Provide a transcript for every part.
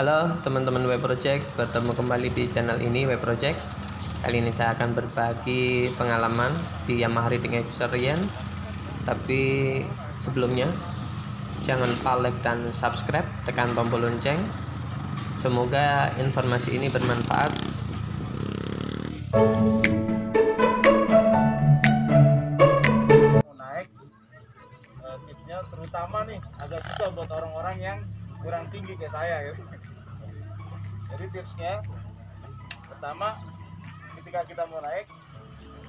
Halo teman-teman Web Project, bertemu kembali di channel ini Web Project. Kali ini saya akan berbagi pengalaman di Yamaha Riding Experience. Tapi sebelumnya jangan lupa like dan subscribe, tekan tombol lonceng. Semoga informasi ini bermanfaat. Naik tipsnya terutama nih agak susah buat orang-orang yang kurang tinggi kayak saya gitu. Jadi tipsnya pertama, ketika kita mau naik,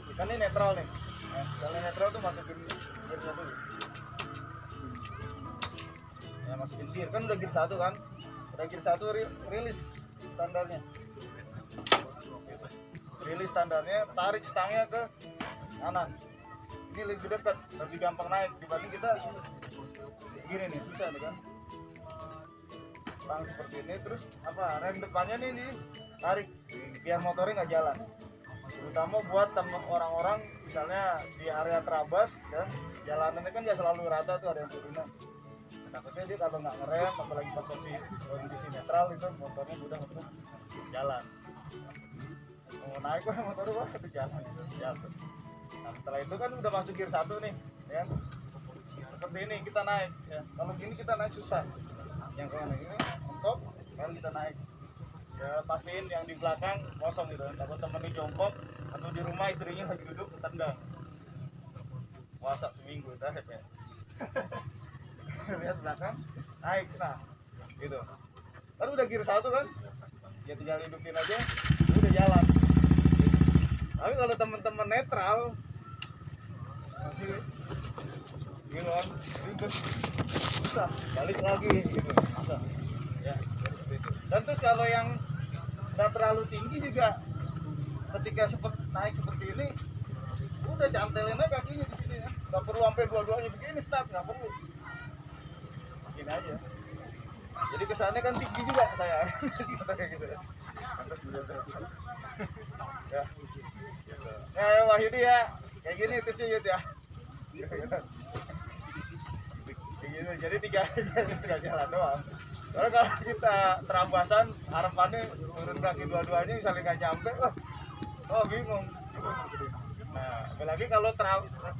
kita nih netral nih. Nah, kalau netral tuh masukin gearnya dulu. Ya, masukin gear kan udah gear 1 kan. Udah gear 1 rilis standarnya. Rilis standarnya, tarik stangnya ke kanan. Ini lebih dekat, lebih gampang naik dibanding kita gini nih, susah nih kan. Stang seperti ini, terus apa, rem depannya nih ditarik biar motornya nggak jalan. Terutama buat orang-orang misalnya di area terabas dan jalanannya kan ya selalu rata tuh, ada yang turunan. Takutnya dia kalau nggak ngerem, apalagi pas kondisi netral, itu motornya mudah untuk jalan. Mau naik kan motornya wah itu jalan itu jatuh. Nah, setelah itu kan udah masuk gear 1 nih, ya. Seperti ini kita naik, ya. Kalau gini kita naik susah. Yang kayak ini untuk baru kita naik. Ya pastiin yang di belakang kosong gitu. Takut temennya jongkok atau di rumah istrinya lagi duduk tendang. Puasa seminggu dah ya. Lihat belakang, naik nah. Gitu. Kan udah gear 1 kan? Ya tinggal hidupin aja, udah jalan. Tapi kalau teman-teman netral masih gitu kan, itu susah balik lagi gitu, susah ya seperti itu. Dan terus kalau yang nggak terlalu tinggi juga, ketika naik seperti ini, udah cantelin aja kakinya di sini ya, nggak perlu sampai dua-duanya begini start, nggak perlu, begini aja. Nah, jadi kesannya kan tinggi juga saya kayak gitu ya. Atas ya gitu. Ya Wahyudi ya, kayak gini tipsnya Yud ya. Gitu, jadi tiga jalan doang. Karena kalau kita terabasan, harapannya turun kaki dua-duanya misalnya nggak nyampe, wah bingung. Nah, apalagi kalau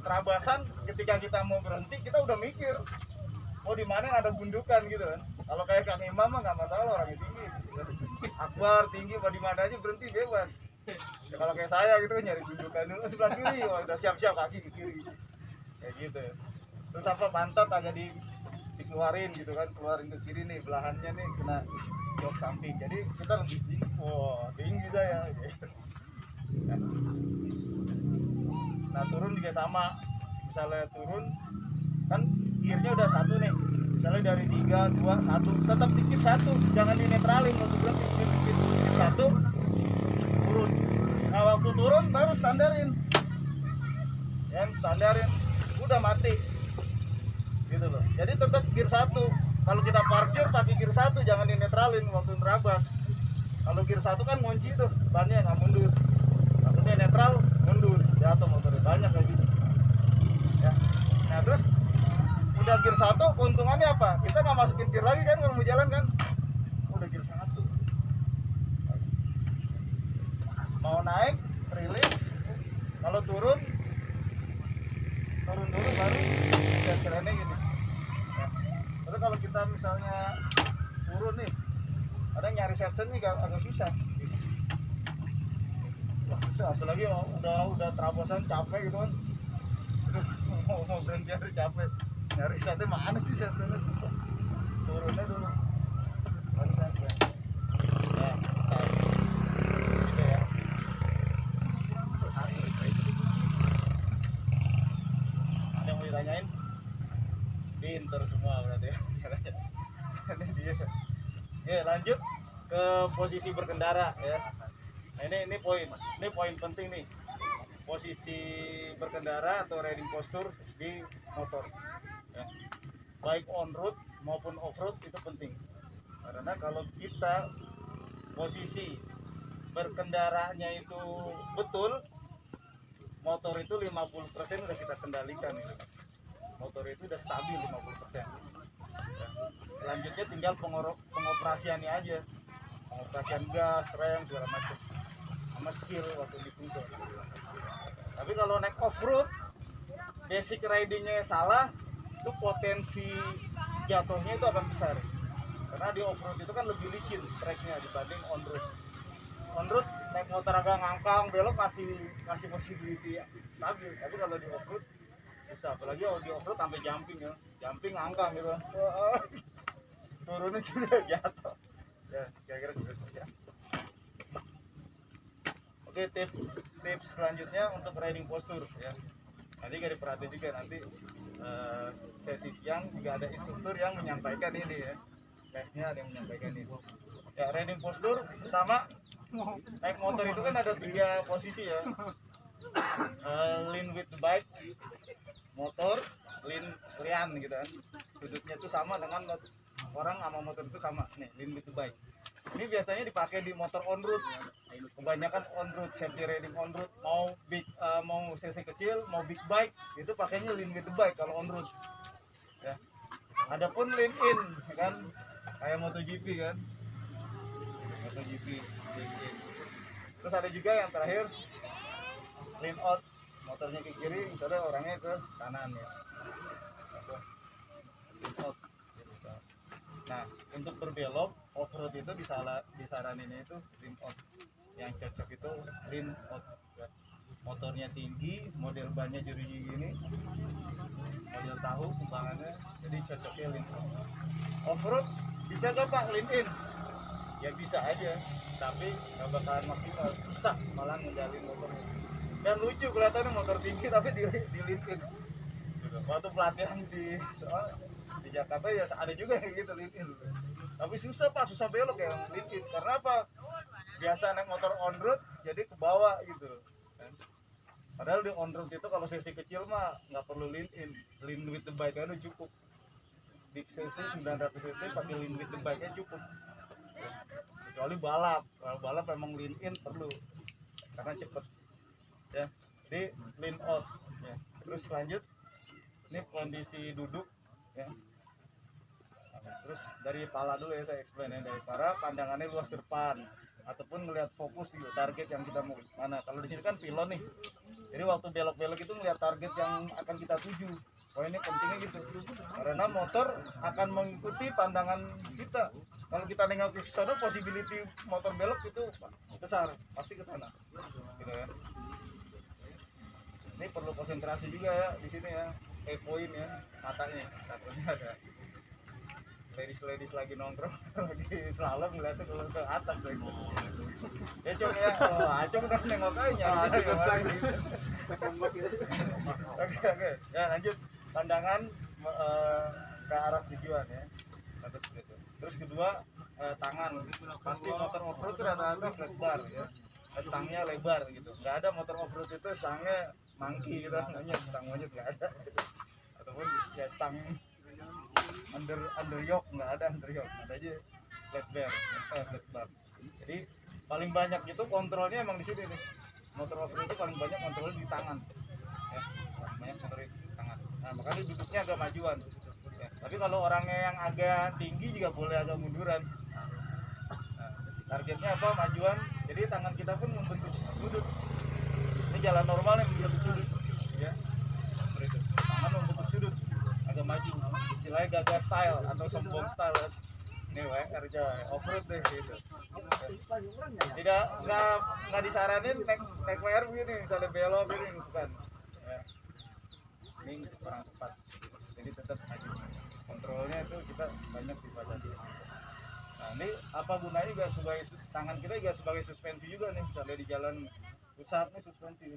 terabasan, ketika kita mau berhenti, kita udah mikir, oh di mana ada gundukan gitu kan. Kalau kayak Kang Imam mah nggak masalah, orangnya tinggi. Akbar tinggi, mau di mana aja berhenti bebas. Ya, kalau kayak saya gitu kan nyari gundukan dulu sebelah kiri, wah udah siap-siap kaki ke kiri, kayak gitu. Terus apa, pantat agak dikeluarin gitu kan, keluarin ke kiri nih, belahannya nih kena jok samping, jadi kita lebih tinggi, wah tinggi saya gitu. Nah turun juga sama, misalnya turun kan gearnya udah 1 nih, misalnya dari 3, 2, 1, tetap dikit 1, jangan dinetralin, waktu bilang dikit 1 turun. Nah waktu turun baru standarin, ya standarin, udah mati gitu loh. Jadi tetap gear 1. Kalau kita parkir pakai gear 1, jangan dinetralin waktu terabas. Kalau gear 1 kan ngunci tuh, bannya nggak mundur. Takutnya netral, mundur, jatuh motornya, banyak kayak gitu. Ya. Nah terus udah gear 1, keuntungannya apa? Kita nggak masukin gear lagi kan kalau mau jalan kan. Udah gear 1. Mau naik, rilis. Kalau turun dulu baru jalan gini. Ya. Terus kalau kita misalnya turun nih, ada nyari section nih agak susah. Wah, susah, apalagi udah terabosan capek gitu kan. Mau berhenti aja capek. Nyari section mana sih, sectionnya susah. Turunnya dulu. Baru section. Ya, susah. Gitu ya. Ada yang mau ditanyain? Pinter semua berarti ya. Ini dia. Ya, lanjut ke posisi berkendara ya. Nah, ini poin penting nih. Posisi berkendara atau riding posture di motor. Ya. Baik on road maupun off road itu penting. Karena kalau kita posisi berkendaranya itu betul, motor itu 50% udah kita kendalikan itu. Motor itu udah stabil 50%. Ya. selanjutnya tinggal pengoperasiannya aja, pengoperasian gas, rem segala macam, sama skill waktu dituntut. Tapi kalau naik off road, basic ridingnya salah, itu potensi jatuhnya itu akan besar. Karena di off road itu kan lebih licin tracknya dibanding on road. On road naik motor agak ngangkang belok masih possibility stabil, tapi kalau di off road bisa, apalagi kalau di off road sampai jumping ya, jumping ngangkang gitu. Wah, turunnya juga jatuh. Ya, kira-kira gitu ya. Oke, tips selanjutnya untuk riding posture ya. Nanti gak diperhatiin juga nanti sesi siang juga ada instruktur yang menyampaikan ini ya. Lesnya ada yang menyampaikan ini. Ya, riding posture pertama, naik motor itu kan ada 3 posisi ya. Lean with the bike, motor, lian gitu kan. Sudutnya itu sama dengan orang sama motor itu sama nih, lean with the bike. Ini biasanya dipakai di motor on road. Kebanyakan on road, safety riding on road, mau cc kecil, mau big bike, itu pakainya lean with the bike kalau on road. Ya. Adapun lean in kan kayak MotoGP kan. MotoGP lean in. Terus ada juga yang terakhir lean out, motornya ke kiri, misalnya orangnya ke kanan ya. Lean out. Nah, untuk berbelok off road itu disaraninnya itu lean out. Yang cocok itu lean out. Motornya tinggi, model bannya jeruji gini, model tahu kembangannya, jadi cocoknya lean out. Off road bisa gak Pak lean in? Ya bisa aja, tapi nggak bakalan maksimal, susah malah ngendalin motornya. Dan lucu kelihatannya motor tinggi tapi di lean in. Waktu pelatihan di Jakarta ya ada juga yang gitu lean in. Tapi susah Pak, susah belok ya lean in. Karena apa? Biasa naik motor on road jadi ke bawah gitu. Padahal di on road itu kalau sesi kecil mah nggak perlu lean in, lean with the bike aja cukup. Di sesi 900 cc pakai lean with the bike nya cukup. Kecuali balap, kalau balap memang lean in perlu karena cepet. Ya, jadi lean out. Ya. Terus lanjut, ini kondisi duduk. Ya. Terus dari pala dulu ya saya explain ya, dari para pandangannya luas ke depan ataupun melihat fokus gitu, target yang kita mau mana. Kalau di sini kan pilon nih, jadi waktu belok-belok itu melihat target yang akan kita tuju. Oh ini pentingnya gitu, karena motor akan mengikuti pandangan kita. Kalau kita nengok ke sana, possibility motor belok itu besar, pasti ke sana, gitu ya. Ini perlu konsentrasi juga ya di sini ya, point ya, matanya, takutnya ada ladies lagi nongkrong lagi slalom ngeliatnya ke atas lagi. Ya Cung ya, Acung kan nengok aja nyari. Oke, ya lanjut, pandangan ke arah tujuan ya. Terus kedua, tangan, pasti motor off-road itu rata-rata flat bar ya, stangnya lebar gitu. Nggak ada motor off-road itu stangnya monkey gitu, namanya stang monyet nggak ada. Ataupun ya stang under yoke, nggak ada under yoke, ada aja flat bar. Jadi paling banyak itu kontrolnya emang di sini nih. Motor off-road itu paling banyak kontrolnya di tangan. Ya, paling banyak kontrolnya di tangan. Nah, makanya duduknya agak majuan. Ya, tapi kalau orangnya yang agak tinggi juga boleh agak munduran. Nah, targetnya apa? Majuan. Jadi tangan kita pun membentuk sudut. Ini jalan normal yang membentuk sudut. Ya. Seperti itu. Tangan membentuk sudut, agak maju. Istilahnya gagah style atau sombong style. Ini WR aja off-road deh gitu. Tidak, nggak disaranin naik WR begini, misalnya belok begini, bukan. Ya. Ini kurang tepat. Jadi tetap maju. Kontrolnya itu kita banyak dibatasi. Nah ini apa gunanya juga sebagai tangan kita juga sebagai suspensi juga nih, misalnya di jalan pusat nih suspensi.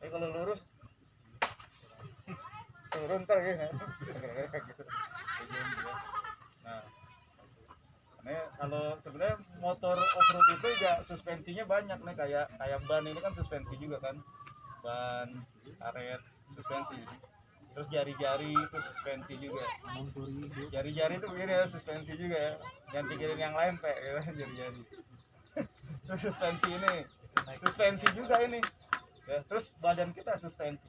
Kalau lurus turun ntar ya. Gitu. Nah, ini kalau sebenarnya motor off-road itu juga suspensinya banyak nih, kayak ban ini kan suspensi juga kan, ban karet suspensi. Terus jari-jari itu suspensi juga. Jari-jari itu begini ya, suspensi juga ya. Jangan pikirin yang lain Pak, ya, jari-jari. Terus suspensi ini, suspensi juga ini. Ya, terus badan kita suspensi.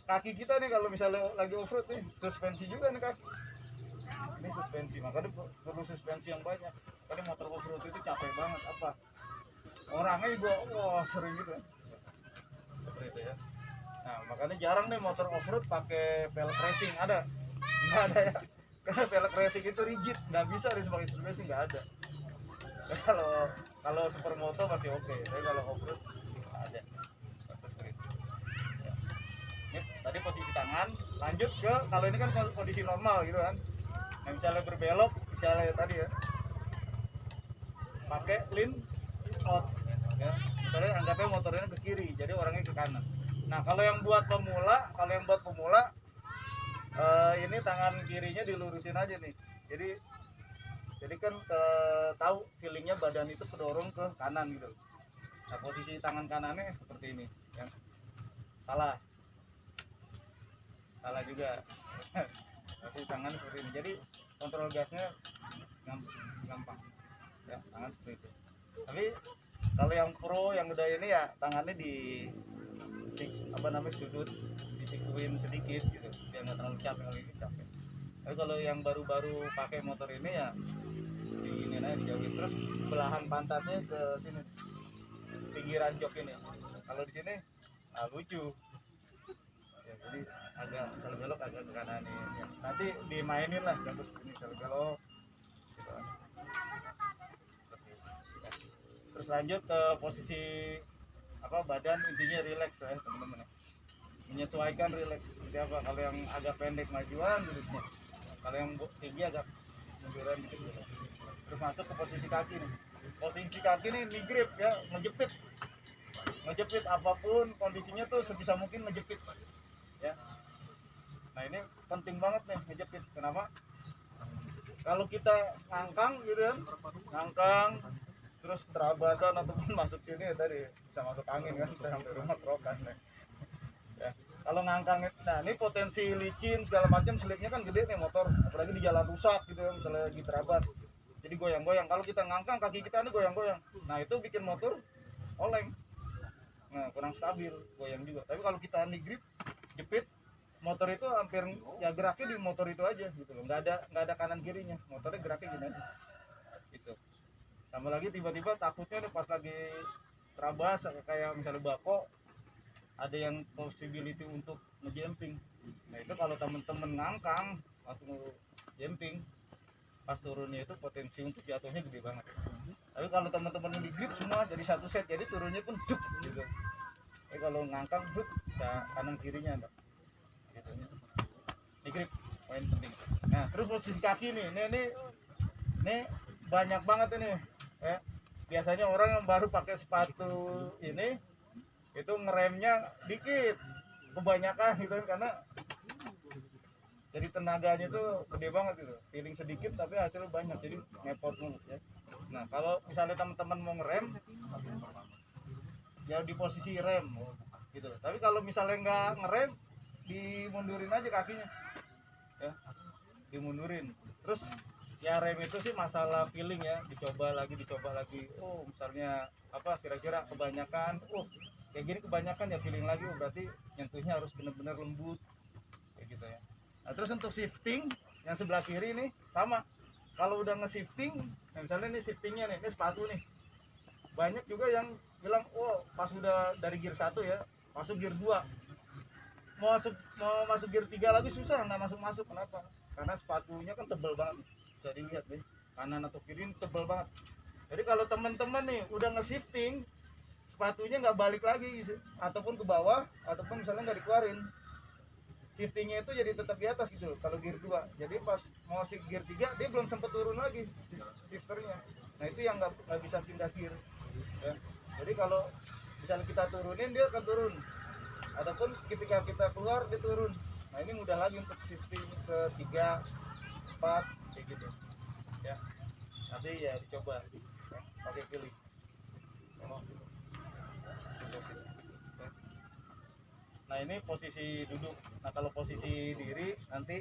Kaki kita nih kalau misalnya lagi off-road nih, suspensi juga nih kaki. Ini suspensi, makanya perlu suspensi yang banyak. Karena motor off-road itu capek banget, apa orangnya juga wah sering gitu seperti itu ya. Nah makanya jarang nih motor off-road pakai velg racing, ada nggak ada ya, karena velg racing itu rigid, nggak bisa sebagai suspensi, nggak ada ya. Kalau supermoto masih oke, tapi kalau off-road nggak ada. Seperti itu ya. Ini tadi posisi tangan, lanjut ke kalau ini kan kondisi normal gitu kan. Nah misalnya berbelok, misalnya tadi ya pakai lean out ya, misalnya anggapnya motornya ke kiri jadi orangnya ke kanan. Nah kalau yang buat pemula, ini tangan kirinya dilurusin aja nih, jadi kan tahu feelingnya badan itu kedorong ke kanan gitu. Nah posisi tangan kanannya seperti ini ya. salah juga. Posisi tangan seperti ini, jadi kontrol gasnya gampang ya, tangan seperti itu. Tapi kalau yang pro yang udah ini ya tangannya di sudut, disikuin sedikit gitu biar nggak terlalu capek. Kalau ini capek. Tapi kalau yang baru-baru pakai motor ini ya diinin aja, dijauhin. Terus belahan pantatnya ke sini, pinggiran jok ini. Kalau di sini lucu ya, jadi agak kalau belok agak ke kanan nih ya. Nanti dimainin lah terus ini kalau belok gitu. Terus lanjut ke posisi badan, intinya relax ya teman-teman ya. Menyesuaikan relax seperti apa. Kalau yang agak pendek majuan duduknya, kalau yang tinggi agak munduran dikit gitu. Terus masuk ke posisi kaki nih. Posisi kaki nih di grip ya, ngejepit apapun kondisinya tuh sebisa mungkin ngejepit ya. Nah ini penting banget nih ngejepit. Kenapa? Kalau kita ngangkang gitu kan, terus terabasan ataupun masuk sini ya tadi bisa masuk angin kan, sampai rumah kerokan nih ya. Kalau ngangkang, nah ini potensi licin segala macam, slipnya kan gede nih motor, apalagi di jalan rusak gitu ya, misalnya lagi terabas jadi goyang-goyang. Kalau kita ngangkang kaki kita ini goyang-goyang, nah itu bikin motor oleng, nah kurang stabil, goyang juga. Tapi kalau kita di grip, jepit, motor itu hampir ya geraknya di motor itu aja gitu loh, nggak ada kanan kirinya, motornya geraknya gini aja gitu. Tambah lagi tiba-tiba takutnya nih pas lagi terabas kayak misalnya bako, ada yang possibility untuk ngejamping. Nah itu kalau temen-temen ngangkang waktu jamping, pas turunnya itu potensi untuk jatuhnya gede banget. Tapi kalau teman-teman di grip semua jadi satu set, jadi turunnya pun juk gitu. Tapi kalau ngangkang juk bisa kanan kirinya enggak gitu. Di grip poin penting. Nah terus posisi kaki nih, ini banyak banget ini ya. Biasanya orang yang baru pakai sepatu ini itu ngeremnya dikit kebanyakan gitu kan, karena jadi tenaganya tuh gede banget gitu, feeling sedikit tapi hasilnya banyak, jadi ngepot mulu ya. Nah kalau misalnya teman-teman mau ngerem ya di posisi rem gitu, tapi kalau misalnya nggak ngerem, dimundurin aja kakinya ya, dimundurin. Terus ya rem itu sih masalah feeling ya, dicoba lagi oh misalnya kira-kira kebanyakan kayak gini kebanyakan ya, feeling lagi berarti nyentuhnya harus benar-benar lembut kayak gitu ya. Nah terus untuk shifting yang sebelah kiri ini sama, kalau udah nge-shifting, nah misalnya ini shiftingnya nih, ini sepatu nih, banyak juga yang bilang pas udah dari gear 1 ya masuk gear 2, mau masuk gear 3 lagi susah, nggak masuk. Kenapa? Karena sepatunya kan tebel banget, bisa dilihat nih kanan atau kiri ini tebel banget. Jadi kalau teman-teman nih udah nge-shifting, sepatunya nggak balik lagi ataupun ke bawah, ataupun misalnya nggak dikeluarin, shiftingnya itu jadi tetap di atas gitu kalau gear 2. Jadi pas mau masuk gear 3 dia belum sempat turun lagi shifternya. Nah itu yang nggak bisa pindah gear ya. Jadi kalau misalnya kita turunin, dia akan turun, ataupun ketika kita keluar dia turun. Nah ini mudah lagi untuk shifting ke 3, 4 kayak gitu ya. Nanti ya dicoba ya, pakai pilih. Nah ini posisi duduk. Nah kalau posisi diri nanti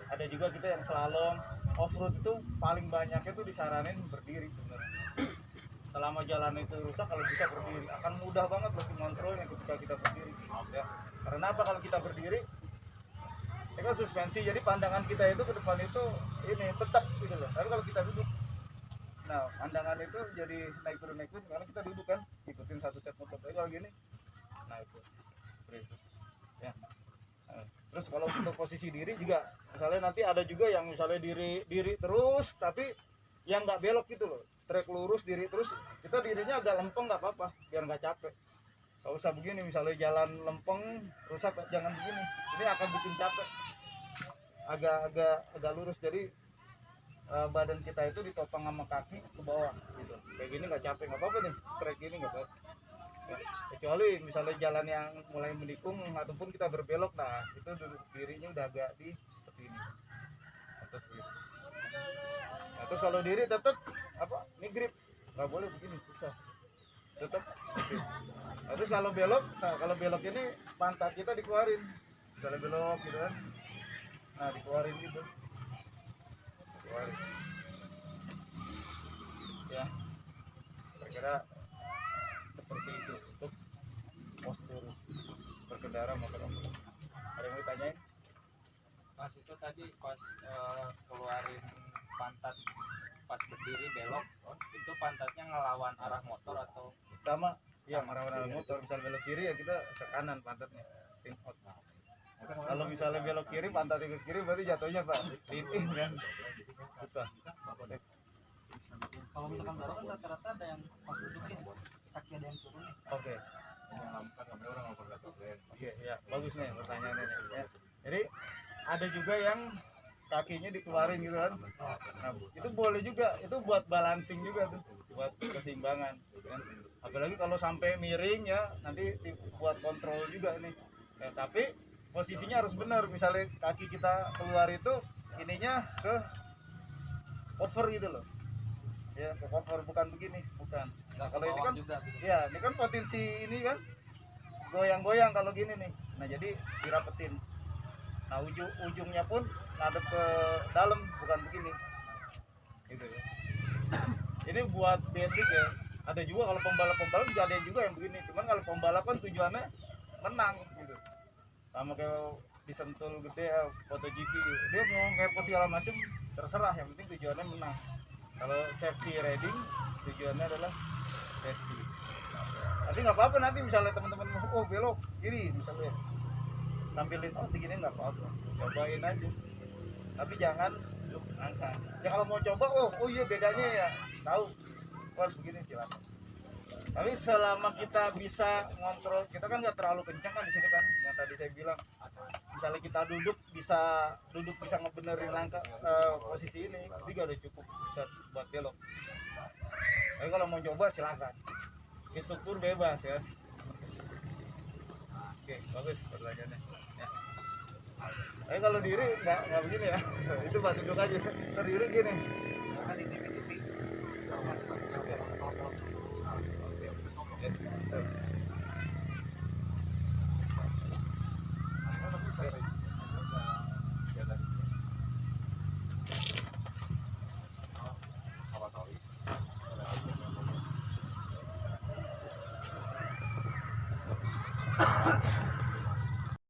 ada juga kita yang slalom off-road itu paling banyaknya tuh disaranin berdiri sebenarnya. Selama jalan itu rusak, kalau bisa berdiri akan mudah banget loh kontrolnya ketika kita berdiri ya. Karena apa? Kalau kita berdiri ini kan suspensi, jadi pandangan kita itu ke depan itu ini tetap gitu loh. Tapi kalau kita duduk, nah pandangan itu jadi naik turun karena kita duduk kan, ikutin satu set motor. Tapi kalau gini, nah itu seperti itu ya. Nah, terus kalau untuk posisi diri juga, misalnya nanti ada juga yang misalnya diri terus, tapi yang nggak belok gitu loh, trek lurus diri terus, kita dirinya agak lempeng nggak apa-apa, biar nggak capek. Kalau usah begini, misalnya jalan lempeng rusak, jangan begini, ini akan bikin capek. Agak lurus, jadi badan kita itu ditopang sama kaki ke bawah gitu. Kayak gini nggak capek, nggak apa-apa nih, strike gini nggak apa-apa ya. Kecuali misalnya jalan yang mulai menikung ataupun kita berbelok, nah itu duduk dirinya udah agak di seperti ini atas gitu. Nah, terus kalau diri tetap apa, ini grip, nggak boleh begini, susah, tetap gitu. Nah, terus kalau belok, nah kalau belok ini pantat kita dikeluarin, misalnya belok gitu kan, nah dikeluarin gitu, dikeluarin ya. Kira-kira seperti itu untuk postur berkendara motor off-road. Ada yang mau ditanyain? Mas, itu tadi pas keluarin pantat pas berdiri belok, itu pantatnya ngelawan arah motor atau Sama ya, arah motor. Misal belok kiri ya kita ke kanan pantatnya, pin out. Kalau misalnya belok kiri pantatnya ke kiri, berarti jatuhnya pak in kan, susah. kalau misalkan belok kan rata-rata ada yang pas duduknya kaki ada yang turun nih. Oke. Iya, iya, bagus nih pertanyaannya nih. Ya. Jadi ada juga yang kakinya dikeluarin gitu kan. Nah, itu boleh juga, itu buat balancing juga tuh, buat keseimbangan. Kan? Apalagi kalau sampai miring ya, nanti buat kontrol juga nih. Ya, tapi posisinya harus benar. Misalnya kaki kita keluar itu ininya ke over gitu loh. Ya, ke cover, bukan begini, bukan. Nah, kalau ini kan juga gitu. ya, ini kan potensi ini kan goyang-goyang kalau gini nih. Nah, jadi dirapetin. Nah, ujungnya pun ngadep ke dalam, bukan begini. Gitu ya. Ini buat basic ya. Ada juga kalau pembalap juga ada juga yang begini. Cuman kalau pembalap kan tujuannya menang gitu. Sama kayak di Sentul gede ya, MotoGP. Dia mau ngepot segala macam terserah, yang penting tujuannya menang. Kalau safety riding tujuannya adalah safety. Tapi nggak apa-apa nanti misalnya teman-teman oh belok kiri misalnya, tampilin oh begini nggak apa-apa, cobain aja. Tapi jangan angkat. Ya kalau mau coba oh iya bedanya ya tahu, harus begini silakan. Tapi selama kita bisa ngontrol, kita kan nggak terlalu kencang kan di sini kan, yang tadi saya bilang. Misalnya kita duduk bisa ngebenerin langkah posisi ini, juga udah cukup bisa buat belok. Tapi kalau mau coba silakan, instruktur bebas ya. Oke, bagus pertanyaannya ya. Tapi kalau diri nggak begini ya. Itu buat duduk aja, terdiri gini. Yes.